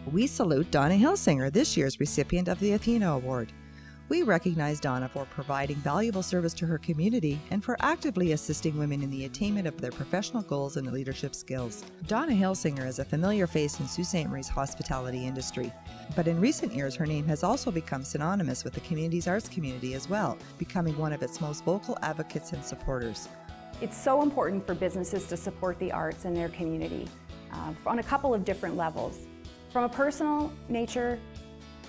We salute Donna Hilsinger, this year's recipient of the ATHENA Award. We recognize Donna for providing valuable service to her community and for actively assisting women in the attainment of their professional goals and leadership skills. Donna Hilsinger is a familiar face in Sault Ste. Marie's hospitality industry, but in recent years her name has also become synonymous with the community's arts community as well, becoming one of its most vocal advocates and supporters. It's so important for businesses to support the arts in their community on a couple of different levels. From a personal nature,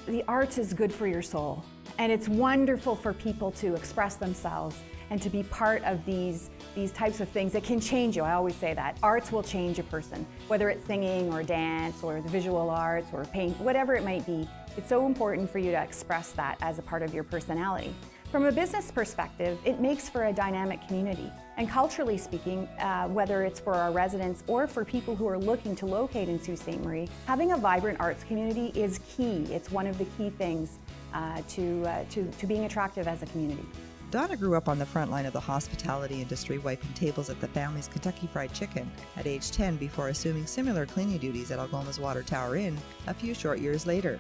the arts is good for your soul, and it's wonderful for people to express themselves and to be part of these types of things that can change you. I always say that. Arts will change a person, whether it's singing or dance or the visual arts or paint, whatever it might be. It's so important for you to express that as a part of your personality. From a business perspective, it makes for a dynamic community. And culturally speaking, whether it's for our residents or for people who are looking to locate in Sault Ste. Marie, having a vibrant arts community is key. It's one of the key things to being attractive as a community. Donna grew up on the front line of the hospitality industry, wiping tables at the family's Kentucky Fried Chicken at age 10 before assuming similar cleaning duties at Algoma's Water Tower Inn a few short years later.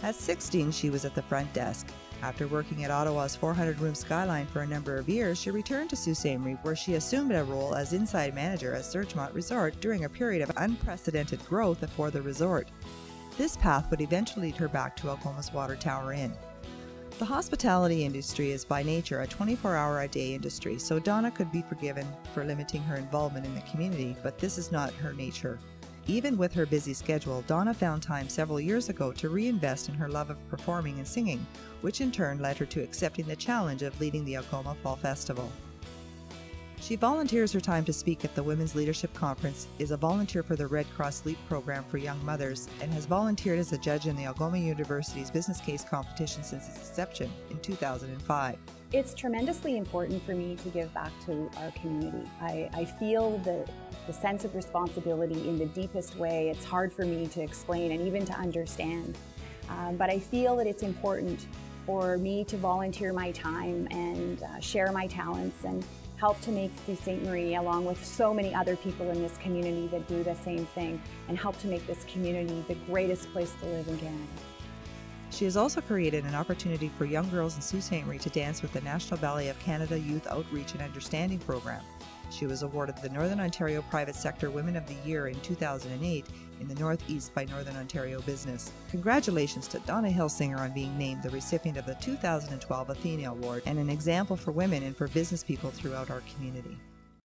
At 16, she was at the front desk. After working at Ottawa's 400-room Skyline for a number of years, she returned to Sault Ste. Marie, where she assumed a role as inside manager at Surgemont Resort during a period of unprecedented growth for the resort. This path would eventually lead her back to Algoma's Water Tower Inn. The hospitality industry is by nature a 24-hour-a-day industry, so Donna could be forgiven for limiting her involvement in the community, but this is not her nature. Even with her busy schedule, Donna found time several years ago to reinvest in her love of performing and singing, which in turn led her to accepting the challenge of leading the Algoma Fall Festival. She volunteers her time to speak at the Women's Leadership Conference, is a volunteer for the Red Cross Leap program for young mothers, and has volunteered as a judge in the Algoma University's business case competition since its inception in 2005. It's tremendously important for me to give back to our community. I feel the sense of responsibility in the deepest way. It's hard for me to explain and even to understand. But I feel that it's important for me to volunteer my time and share my talents and help to make Sault Ste. Marie, along with so many other people in this community that do the same thing, and help to make this community the greatest place to live in Canada. She has also created an opportunity for young girls in Sault Ste. Marie to dance with the National Ballet of Canada Youth Outreach and Understanding Program. She was awarded the Northern Ontario Private Sector Women of the Year in 2008 in the Northeast by Northern Ontario Business. Congratulations to Donna Hilsinger on being named the recipient of the 2012 ATHENA Award and an example for women and for business people throughout our community.